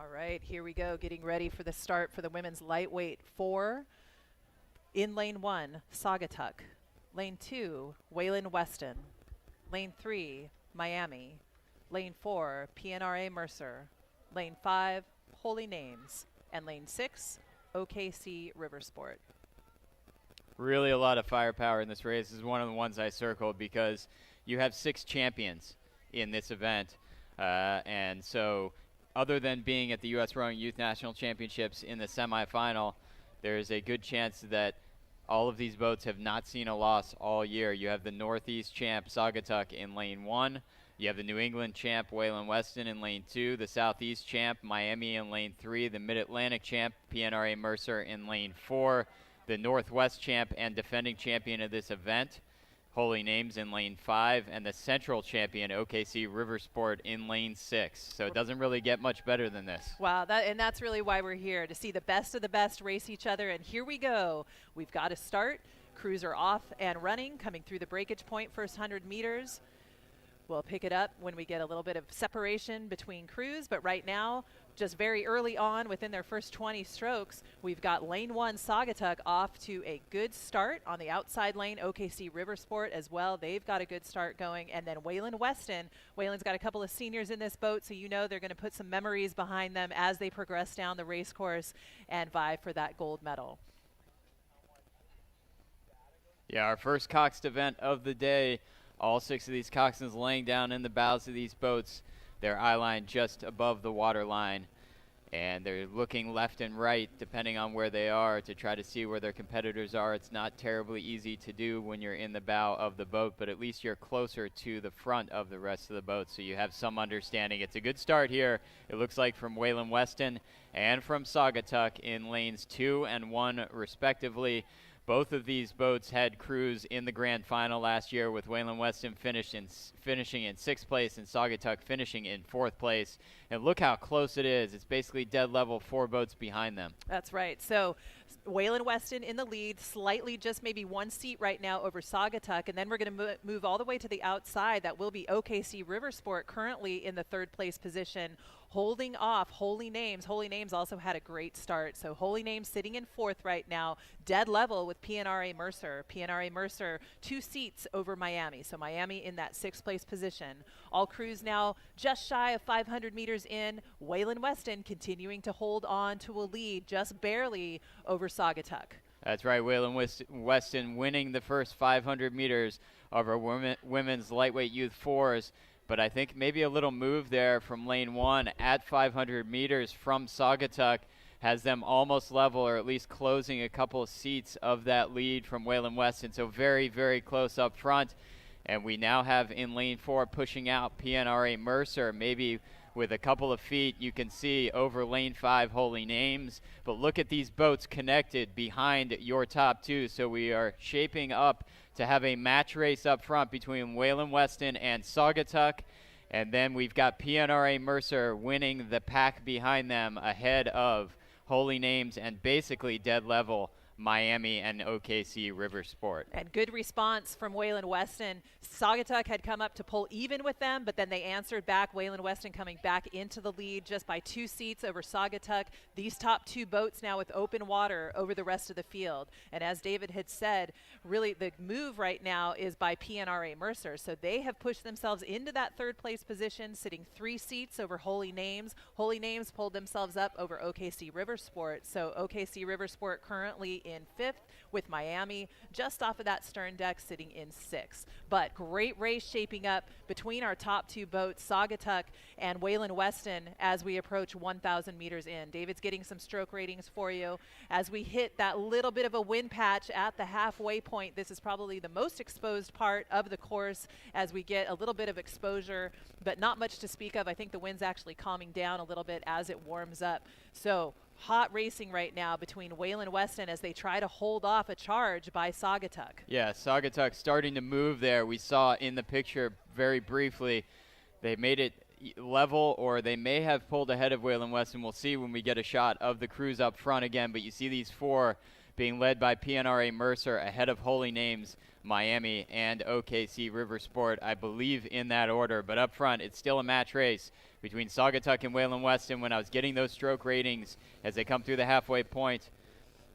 All right, here we go, getting ready for the start for the women's lightweight 4. In lane 1, Saugatuck. Lane 2, Wayland-Weston. Lane 3, Miami. Lane 4, PNRA Mercer. Lane 5, Holy Names. And lane 6, OKC Riversport. Really a lot of firepower in this race. This is one of the ones I circled because you have 6 champions in this event. And so other than being at the U.S. Rowing Youth National Championships in the semifinal, there is a good chance that all of these boats have not seen a loss all year. You have the Northeast champ, Saugatuck, in lane 1. You have the New England champ, Wayland-Weston, in lane 2. The Southeast champ, Miami, in lane 3. The Mid-Atlantic champ, PNRA Mercer, in lane 4. The Northwest champ and defending champion of this event, Holy Names, in lane 5, and the Central champion, OKC Riversport, in lane 6. So it doesn't really get much better than this. Wow, that's really why we're here, to see the best of the best race each other. And here we go. We've got to start. Crews are off and running, coming through the breakage point, first 100 meters. We'll pick it up when we get a little bit of separation between crews, but right now, just very early on within their first 20 strokes, we've got lane 1 Saugatuck off to a good start. On the outside lane, OKC Riversport as well. They've got a good start going. And then Wayland-Weston. Wayland's got a couple of seniors in this boat, so you know they're going to put some memories behind them as they progress down the race course and vie for that gold medal. Yeah, our first coxed event of the day. All 6 of these coxswains laying down in the bows of these boats. Their eye line just above the water line. And they're looking left and right, depending on where they are, to try to see where their competitors are. It's not terribly easy to do when you're in the bow of the boat, but at least you're closer to the front of the rest of the boat, so you have some understanding. It's a good start here, it looks like, from Wayland-Weston and from Saugatuck in lanes 2 and 1, respectively. Both of these boats had crews in the grand final last year, with Wayland-Weston finishing in 6th place and Saugatuck finishing in 4th place. And look how close it is. It's basically dead level, 4 boats behind them. That's right. So Wayland-Weston in the lead, slightly just maybe 1 seat right now over Saugatuck, and then we're going to move all the way to the outside. That will be OKC Riversport, currently in the 3rd place position, holding off Holy Names. Holy Names also had a great start. So Holy Names sitting in 4th right now, dead level with PNRA Mercer. PNRA Mercer 2 seats over Miami. So Miami in that 6th place position. All crews now just shy of 500 meters in. Wayland-Weston continuing to hold on to a lead, just barely over Saugatuck. That's right, Wayland-Weston winning the first 500 meters of our women's lightweight youth 4s. But I think maybe a little move there from lane 1 at 500 meters from Saugatuck has them almost level, or at least closing a couple of seats of that lead from Wayland-Weston. So very, very close up front. And we now have in lane 4 pushing out PNRA Mercer. Maybe with a couple of feet you can see over lane 5 Holy Names. But look at these boats connected behind your top 2. So we are shaping up to have a match race up front between Wayland-Weston and Saugatuck. And then we've got PNRA Mercer winning the pack behind them, ahead of Holy Names and basically dead level Miami and OKC Riversport. And good response from Wayland-Weston. Saugatuck had come up to pull even with them, but then they answered back. Wayland-Weston coming back into the lead just by 2 seats over Saugatuck. These top 2 boats now with open water over the rest of the field. And as David had said, really the move right now is by PNRA Mercer. So they have pushed themselves into that 3rd place position, sitting 3 seats over Holy Names. Holy Names pulled themselves up over OKC Riversport. So OKC Riversport currently in 5th, with Miami just off of that stern deck sitting in 6th. But great race shaping up between our top 2 boats, Saugatuck and Wayland-Weston, as we approach 1,000 meters in. David's getting some stroke ratings for you. As we hit that little bit of a wind patch at the halfway point, this is probably the most exposed part of the course as we get a little bit of exposure, but not much to speak of. I think the wind's actually calming down a little bit as it warms up. So hot racing right now between Wayland-Weston as they try to hold off a charge by Saugatuck. Yeah, Saugatuck starting to move there. We saw in the picture very briefly, they made it level, or they may have pulled ahead of Wayland-Weston. We'll see when we get a shot of the crews up front again, but you see these 4 being led by PNRA Mercer ahead of Holy Names, Miami, and OKC Riversport, I believe in that order. But up front, it's still a match race between Saugatuck and Wayland-Weston. When I was getting those stroke ratings as they come through the halfway point,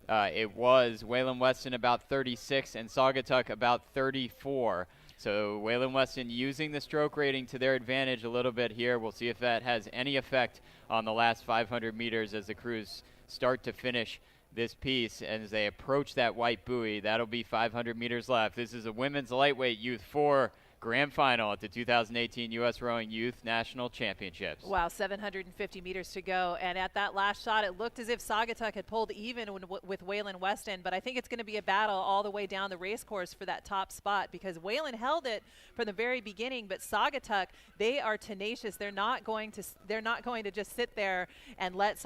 it was Wayland-Weston about 36 and Saugatuck about 34. So Wayland-Weston using the stroke rating to their advantage a little bit here. We'll see if that has any effect on the last 500 meters as the crews start to finish this piece. And as they approach that white buoy, that'll be 500 meters left. This is a women's lightweight Youth 4 grand final at the 2018 U.S. Rowing Youth National Championships. Wow, 750 meters to go. And at that last shot, it looked as if Saugatuck had pulled even with Wayland-Weston, but I think it's going to be a battle all the way down the race course for that top spot, because Wayland held it from the very beginning, but Saugatuck, they are tenacious. They're not going to just sit there and let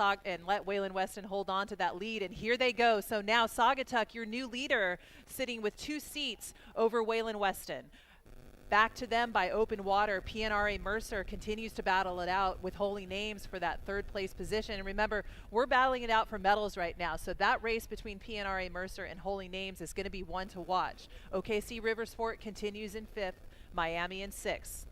Wayland-Weston hold on to that lead. And here they go. So now Saugatuck, your new leader, sitting with 2 seats over Wayland-Weston. Back to them by open water. PNRA Mercer continues to battle it out with Holy Names for that 3rd place position. And remember, we're battling it out for medals right now. So that race between PNRA Mercer and Holy Names is going to be one to watch. OKC Riversport continues in 5th, Miami in 6th.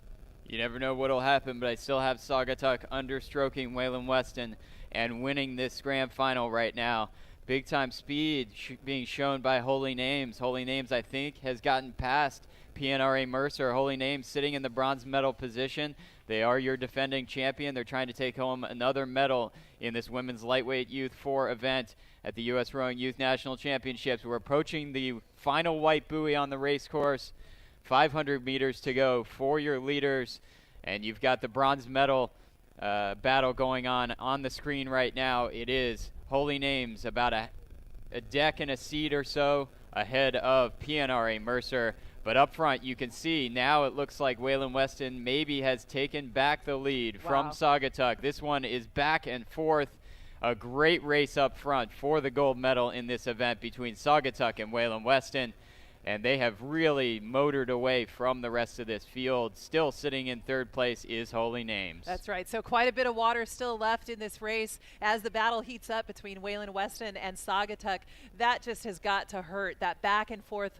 You never know what'll happen, but I still have Saugatuck understroking Wayland-Weston and winning this grand final right now. Big time speed being shown by Holy Names. Holy Names, I think, has gotten past PNRA Mercer. Holy Names sitting in the bronze medal position. They are your defending champion. They're trying to take home another medal in this women's lightweight Youth 4 event at the U.S. Rowing Youth National Championships. We're approaching the final white buoy on the race course. 500 meters to go for your leaders, and you've got the bronze medal battle going on the screen right now. It is Holy Names about a deck and a seat or so ahead of PNRA Mercer. But up front, you can see now it looks like Wayland-Weston maybe has taken back the lead from Saugatuck. This one is back and forth. A great race up front for the gold medal in this event between Saugatuck and Wayland-Weston. And they have really motored away from the rest of this field. Still sitting in 3rd place is Holy Names. That's right. So quite a bit of water still left in this race as the battle heats up between Wayland-Weston and Saugatuck. That just has got to hurt, that back and forth.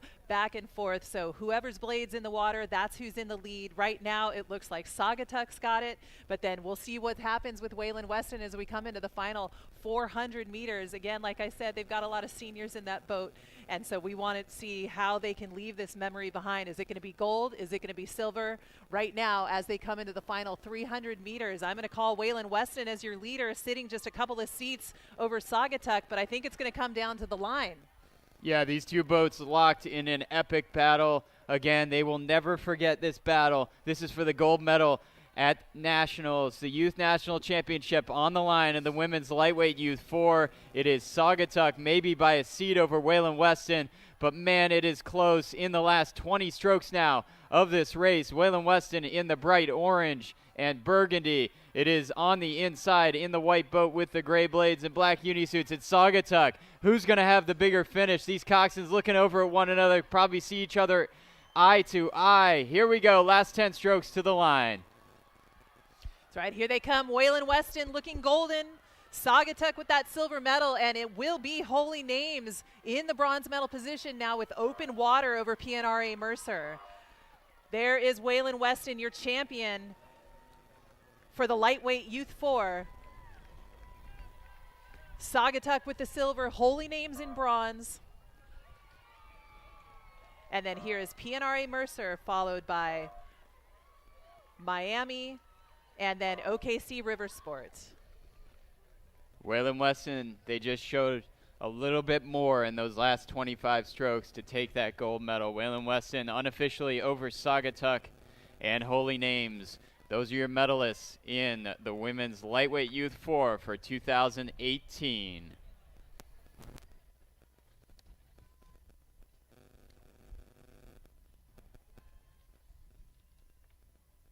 So whoever's blade's in the water, that's who's in the lead. Right now, it looks like Saugatuck's got it, but then we'll see what happens with Wayland-Weston as we come into the final 400 meters. Again, like I said, they've got a lot of seniors in that boat, and so we want to see how they can leave this memory behind. Is it going to be gold? Is it going to be silver? Right now, as they come into the final 300 meters, I'm going to call Wayland-Weston as your leader, sitting just a couple of seats over Saugatuck, but I think it's going to come down to the line. Yeah, these two boats locked in an epic battle. Again, they will never forget this battle. This is for the gold medal at Nationals, the Youth National Championship on the line in the women's lightweight Youth 4. It is Saugatuck maybe by a seat over Wayland-Weston, but man, it is close in the last 20 strokes now of this race. Wayland-Weston in the bright orange and burgundy. It is on the inside in the white boat with the gray blades and black unisuits. It's Saugatuck. Who's going to have the bigger finish? These coxswains looking over at one another, probably see each other eye to eye. Here we go, last 10 strokes to the line. That's right, here they come. Wayland-Weston looking golden. Saugatuck with that silver medal, and it will be Holy Names in the bronze medal position now with open water over PNRA Mercer. There is Wayland-Weston, your champion for the lightweight Youth 4. Saugatuck with the silver, Holy Names in bronze. And then here is PNRA Mercer, followed by Miami, and then OKC Riversport. Wayland-Weston, they just showed a little bit more in those last 25 strokes to take that gold medal. Wayland-Weston unofficially over Saugatuck and Holy Names. Those are your medalists in the women's lightweight Youth 4 for 2018.